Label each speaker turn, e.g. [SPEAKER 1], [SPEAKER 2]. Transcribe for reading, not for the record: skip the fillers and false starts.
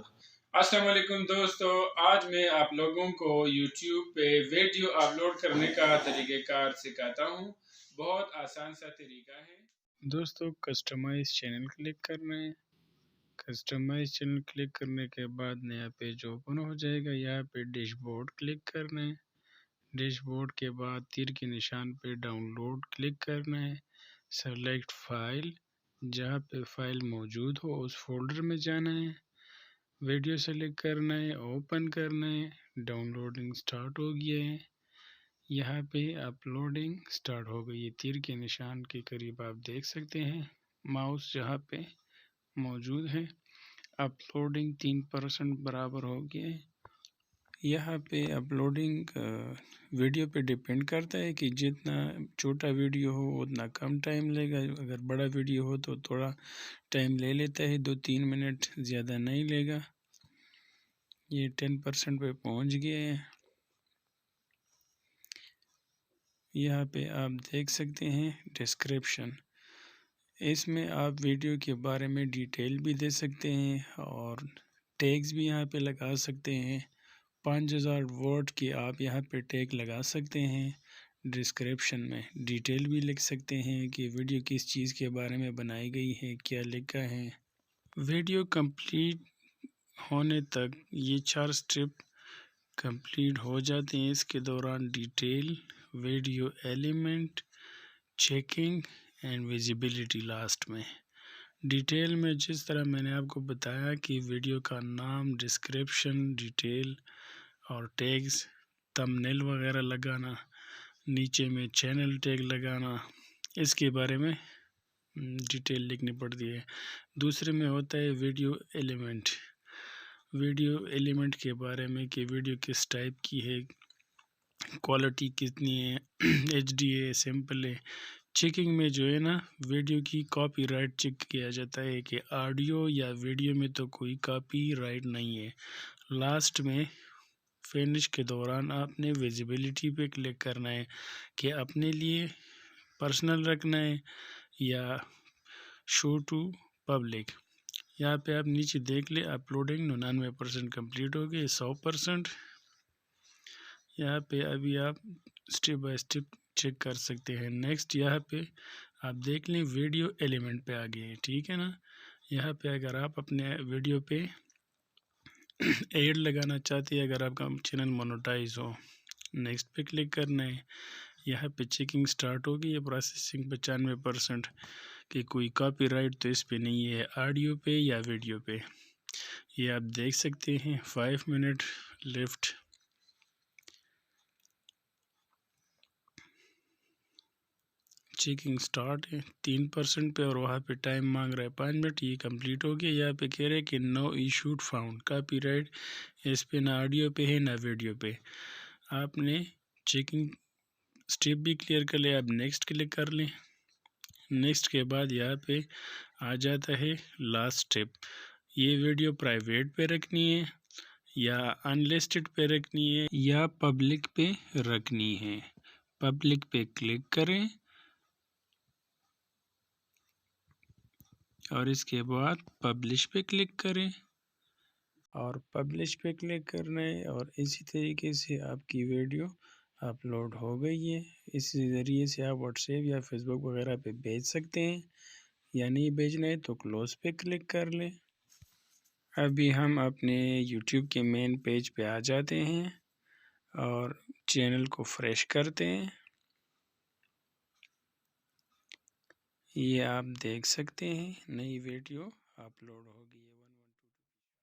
[SPEAKER 1] अस्सलाम वालेकुम दोस्तों, आज मैं आप लोगों को YouTube पे वीडियो अपलोड करने का तरीक़ेकार सिखाता हूँ। बहुत आसान सा तरीका है। दोस्तों, कस्टमाइज़ चैनल क्लिक करना है। कस्टमाइज़ चैनल क्लिक करने के बाद नया पेज ओपन हो जाएगा। यहाँ पे डैशबोर्ड क्लिक करना है। डैशबोर्ड के बाद तीर के निशान पे डाउनलोड क्लिक करना है। सेलेक्ट फाइल, जहाँ पे फाइल मौजूद हो उस फोल्डर में जाना है। वीडियो सेलेक्ट करना है, ओपन करना है। डाउनलोडिंग स्टार्ट हो गया है। यहाँ पे अपलोडिंग स्टार्ट हो गई है। तीर के निशान के करीब आप देख सकते हैं माउस जहाँ पे मौजूद है। अपलोडिंग 3% बराबर हो गया है। यहाँ पे अपलोडिंग वीडियो पे डिपेंड करता है कि जितना छोटा वीडियो हो उतना कम टाइम लेगा। अगर बड़ा वीडियो हो तो थोड़ा टाइम ले लेता है, 2-3 मिनट, ज़्यादा नहीं लेगा। ये 10% पे पहुँच गए हैं। यहाँ पे आप देख सकते हैं डिस्क्रिप्शन, इसमें आप वीडियो के बारे में डिटेल भी दे सकते हैं और टैग्स भी यहाँ पे लगा सकते हैं। 5000 वर्ड की आप यहाँ पे टैग लगा सकते हैं। डिस्क्रिप्शन में डिटेल भी लिख सकते हैं कि वीडियो किस चीज़ के बारे में बनाई गई है, क्या लिखा है। वीडियो कंप्लीट होने तक ये 4 स्टेप कंप्लीट हो जाते हैं। इसके दौरान detail, video element, checking and visibility last में। डिटेल में जिस तरह मैंने आपको बताया कि वीडियो का नाम, डिस्क्रिप्शन, डिटेल और टैग्स, थंबनेल वगैरह लगाना, नीचे में चैनल टैग लगाना, इसके बारे में डिटेल लिखनी पड़ती है। दूसरे में होता है वीडियो एलिमेंट। वीडियो एलिमेंट के बारे में कि वीडियो किस टाइप की है, क्वालिटी कितनी है, HD है, सिंपल है। चेकिंग में जो है ना, वीडियो की कॉपीराइट चेक किया जाता है कि ऑडियो या वीडियो में तो कोई कॉपीराइट नहीं है। लास्ट में फिनिश के दौरान आपने विजिबिलिटी पे क्लिक करना है कि अपने लिए पर्सनल रखना है या शो टू पब्लिक। यहाँ पे आप नीचे देख ले, अपलोडिंग 99% कंप्लीट हो गई, 100%। यहाँ पे अभी आप स्टेप बाय स्टेप चेक कर सकते हैं। नेक्स्ट यहाँ पे आप देख लें वीडियो एलिमेंट पे आ गए हैं, ठीक है ना। यहाँ पे अगर आप अपने वीडियो पे एड लगाना चाहते हैं, अगर आपका चैनल मोनेटाइज हो, नेक्स्ट पे क्लिक करना है। यहाँ पे चेकिंग स्टार्ट होगी, ये प्रोसेसिंग 95% कि कोई कॉपीराइट तो इस पे नहीं है, ऑडियो पे या वीडियो पे। ये आप देख सकते हैं 5 मिनट लेफ्ट। चेकिंग स्टार्ट है 3% पे और वहाँ पे टाइम मांग रहा है 5 मिनट। ये कंप्लीट हो गया। यहाँ पे कह रहे हैं कि नो इशूड फाउंड, कॉपीराइट इस पे ना ऑडियो पे है ना वीडियो पे। आपने चेकिंग स्टेप भी क्लियर कर लिया, आप नेक्स्ट क्लिक कर लें। नेक्स्ट के बाद यहाँ पे आ जाता है लास्ट स्टेप। ये वीडियो प्राइवेट पे रखनी है या अनलिस्टेड पे रखनी है या पब्लिक पे रखनी है। पब्लिक पे क्लिक करें और इसके बाद पब्लिश पे क्लिक करें और पब्लिश पे क्लिक करना है और इसी तरीके से आपकी वीडियो अपलोड हो गई है। इस ज़रिए से आप व्हाट्सएप या फेसबुक वगैरह पे भेज सकते हैं, या नहीं भेजना है तो क्लोज पे क्लिक कर लें। अभी हम अपने YouTube के मेन पेज पे आ जाते हैं और चैनल को फ्रेश करते हैं। ये आप देख सकते हैं नई वीडियो अपलोड हो गई है।